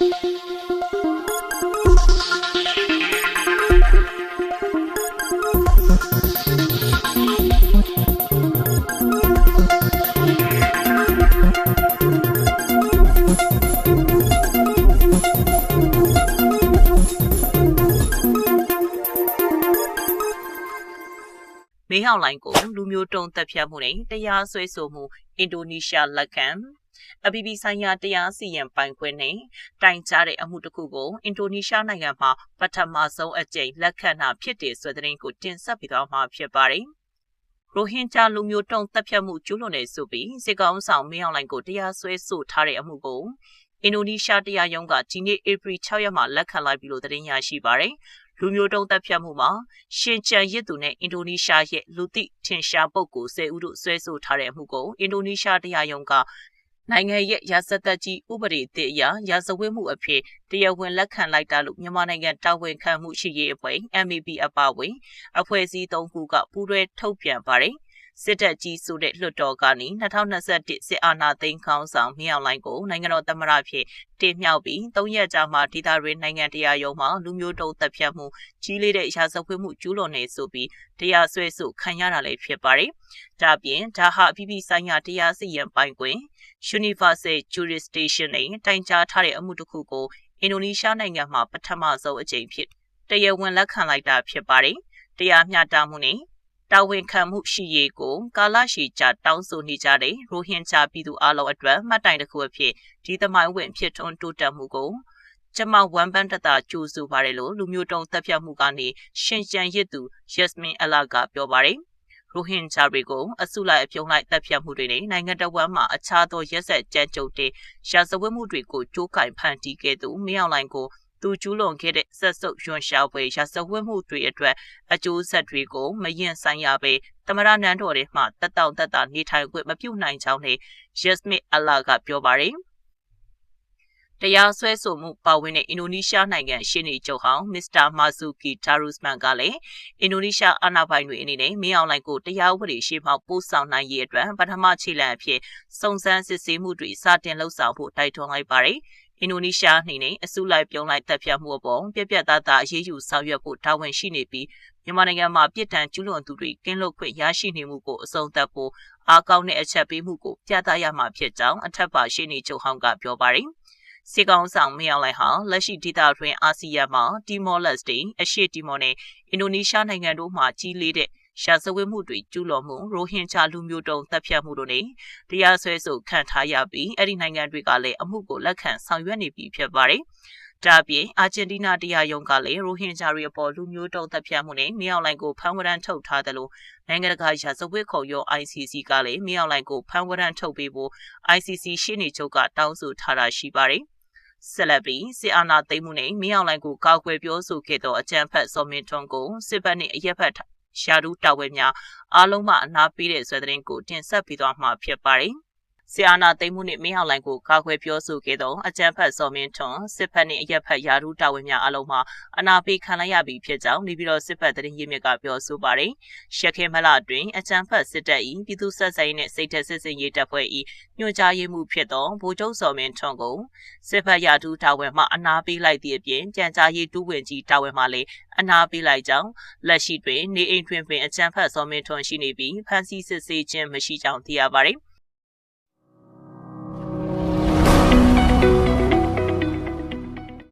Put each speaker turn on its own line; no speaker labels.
မင်းဟောင်းလိုင်းကိုလူမျိုးတုံးတပ်ဖြတ်မှုနဲ့တရားစွဲဆိုမှုအင်ဒိုနီးရှားလက်ခံအပြည်ပြည်ဆိုင်ရာတရားစီရင်ပိုင်ခွင့်နဲ့တိုင်ကြားတဲ့အမှုတစ်ခုကိုအင်ဒိုနီးရှားနိုင်ငံမှာပထမဆုံးအကြိမ်လက်ခံတာဖြစ်တယ်ဆိုတဲ့သတင်းကိုတင်ဆက်ပေးသွားမှာဖြစ်ပါတယ်။ရိုဟင်ဂျာလူမျိုးတုံးတပ်ဖြတ်မှုကျူးလွန်နေဆိုပြီးစစ်ကောင်ဆောင်မင်းဟောင်းလိုင်းကိုတရားစွဲဆိုထားတဲ့အမှုကိုအင်ဒိုနီးရှားတရားရုံးကဒီနေ့ဧပြီ6ရက်မှာလက်ခံလိုက်ပြီလို့သတင်းရရှိပါတယ်။လူမျိုးတုံးတပ်ဖြတ်မှုမှာရှင်ကျန်ရစ်သူနဲ့အင်ဒိုနီးရှားရဲ့လူသိထင်ရှားပုဂ္ဂိုလ်10ဦးတို့ဆွဲဆိုထားတဲ့အမှုကိုအင်ဒိုနီးရှားတရားရုံးကနိုင်ငံရဲ့ရာဇသက်ကြီးဥပဒေအသစ်အရရာဇဝတ်မှုအဖြစ်တရားဝင်လက်ခံလိုက်တာလို့မြန်မာနိုင်ငံတာဝန်ခံမှုရှိရေးအဖွဲ့ MAP အပါအဝင်အဖွဲ့အစည်း3ခုကပူးတွဲထုတ်ပြန်ပါတယ်စစ်တပ်ကြီးဆိုတဲ့လွှတ်တော်ကနေ2021စစ်အာဏာသိမ်းခေါင်းဆောင်မင်းအောင်လှိုင်ကိုနိုင်ငံတော်သမ္မတဖြစ်တင်မြှောက်ပြီး3ရက်ကြာမှဒေသတွင်းနိုင်ငံတရားရုံးမှာလူမျိုးတုံးတပ်ဖြတ်မှုကြီးလေးတဲ့ရာဇဝတ်မှုကျူးလွန်နေဆိုပြီးတရားစွဲဆိုခံရတာလည်းဖြစ်ပါတယ်။ဒါပြင်ဒါဟာအပြည်ပြည်ဆိုင်ရာတရားစီရင်ပိုင်ခွင့် Universal Jurisdiction နဲ့တိုင်ကြားထားတဲ့အမှုတစ်ခုကိုအင်ဒိုနီးရှားနိုင်ငံမှာပထမဆုံးအကြိမ်ဖြစ်တရားဝင်လက်ခံလိုက်တာဖြစ်ပါတယ်။တရားမျှတမှုနဲ့တာဝန်ခံမှုရှိရေးကိုကာလရှည်ကြာတောင်းဆိုနေကြတဲ့ရိုဟင်ဂျာပြည်သူအလုံးအတွက်မှတ်တိုင်တစ်ခုအဖြစ်ဒီသမိုင်းဝင်ဖြစ်ထွန်းတိုးတက်မှုကိုကျမဝမ်ပန်းတတာကြိုးဆိုပါတယ်လို့လူမျိုးတုံးတပ်ဖြတ်မှုကနေရှင်ကျန်ရစ်သူယက်စမင်အလာကပြောပါတယ်ရိုဟင်ဂျာတွေကိုအစုလိုက်အပြုံလိုက်တပ်ဖြတ်မှုတွေနဲ့နိုင်ငံတော်ဝန်မှအခြားသောရက်ဆက်ကြမ်းကြုတ်တဲ့ရာဇဝတ်မှုတွေကိုကြိုးကင်ဖန်တီးခဲ့သူမင်းအောင်လှိုင်ကိုသူကျူးလွန်ခဲ့တဲ့ဆက်စုပ်ရွှန်ရှားပွဲရာဇဝတ်မှုတွေအတွက်အကျိုးဆက်တွေကိုမရင်ဆိုင်ရပဲသမရနန်းတော်တွေမှတက်တောင့်တက်တာနေထိုင်ခွင့်မပြုနိုင်ကြောင်းနဲ့ယက်စမစ်အလာကပြောပါတယ်တရားစွဲဆိုမှုပါဝင်တဲ့အင်ဒိုနီးရှားနိုင်ငံရှေ့နေချုပ်ဟောင်းမစ္စတာမာဆူကီဒါရုစမန်ကလည်းအင်ဒိုနီးရှားအာဏာပိုင်တွေအနေနဲ့မင်းအောင်လှိုင်ကိုတရားဥပဒေရှေ့မှောက်ပို့ဆောင်နိုင်ရေးအတွက်ပထမခြေလှမ်းအဖြစ်စုံစမ်းစစ်ဆေးမှုတွေစတင်လှုပ်ဆောင်ဖို့တိုက်တွန်းလိုက်ပါတယ်အင်ဒိုနီးရှားအနေနဲ့အစုလိုက်ပြုံလိုက်တပ်ဖြတ်မှုအပေါ်ပြက်ပြက်သားသားအရေးယူဆောင်ရွက်ဖို့တာဝန်ရှိနေပြီးမြန်မာနိုင်ငံမှာပြည်ထန်ကျူးလွန်သူတွေကင်းလွတ်ခွင့်ရရှိနေမှုကိုအဆုံးသတ်ဖို့အားကောင်းတဲ့အချက်ပေးမှုကိုပြသရမှာဖြစ်ကြောင်းအထက်ပါရှေ့နေချုပ်ဟောင်းကပြောပါတယ်စစ်ကောင်ဆောင်မင်းအောင်လှိုင်ဟာလက်ရှိဒေသတွင်းအာဆီယံမှာတီမောလက်စတေအရှေ့တီမောနဲ့အင်ဒိုနီးရှားနိုင်ငံတို့မှာကြီးလေးတဲ့ရာဇဝတ်မှုတွေကျူးလွန်မှုရိုဟင်ဂျာလူမျိုးတုံးတပ်ဖြတ်မှုတို့နဲ့တရားစွဲဆိုခံထားရပြီးအဲ့ဒီနိုင်ငံတွေကလည်းအမှုကိုလက်ခံဆောင်ရွက်နေပြီဖြစ်ပါတယ်။ဒါပြင်အာဂျင်တီးနားတရားရုံးကလည်းရိုဟင်ဂျာတွေအပေါ်လူမျိုးတုံးတပ်ဖြတ်မှုနဲ့မင်းအောင်လှိုင်ကိုဖမ်းဝရမ်းထုတ်ထားတယ်လို့နိုင်ငံတကာရာဇဝတ်ခုံရုံး ICC ကလည်းမင်းအောင်လှိုင်ကိုဖမ်းဝရမ်းထုတ်ပေးဖို့ ICC ရှေ့နေချုပ်ကတောင်းဆိုထားတာရှိပါတယ်ဆက်လက်ပြီးစစ်အာဏာသိမ်းမှုနဲ့မင်းအောင်လှိုင်ကိုကောက်ွယ်ပြောဆိုခဲ့သောအကြမ်းဖက်စော်မင်းထွန်းကိုစစ်ဘက်နှင့်အရက်ဖက်ရှာဒူးတာဝန်များအားလုံးမှအနာပေးတဲ့ဆွဲသတင်းကိုတင်ဆက်ပေးသွားမှာဖြစ်ပါတယ်စစ်အာဏာသိမ်းမှုနဲ့မင်းအောင်လှိုင်ကိုကာကွယ်ပြောဆိုခဲ့သောအကြမ်းဖက်စော်မင်းထွန်းစစ်ဘက်နှင့်အရက်ဖက်ယာဒူးတာဝန်များအားလုံးမှအနာပေးခံလိုက်ရပြီဖြစ်ကြောင်းနေပြည်တော်စစ်ဘက်သတင်းရင်းမြစ်ကပြောဆိုပါတယ်ရှက်ခဲမလအတွင်းအကြမ်းဖက်စစ်တပ်၏ပြည်သူ့ဆက်ဆံရေးနှင့်စိတ်သက်စစ်စင်ရေးတပ်ဖွဲ့၏ညွှန်ကြားရေးမှူးဖြစ်သောဗိုလ်ချုပ်စော်မင်းထွန်းကိုစစ်ဘက်ယာဒူးတာဝန်မှအနာပေးလိုက်သည့်အပြင်ကြံကြားရေးဒူးဝင်ကြီးတာဝန်မှလည်းအနာပေးလိုက်ကြောင်းလက်ရှိတွင်နေအိမ်တွင်ပင်အကြမ်းဖက်စော်မင်းထွန်းရှိနေပြီးဖမ်းဆီးစစ်ဆေးခြင်းမရှိကြောင်းသိရပါတယ်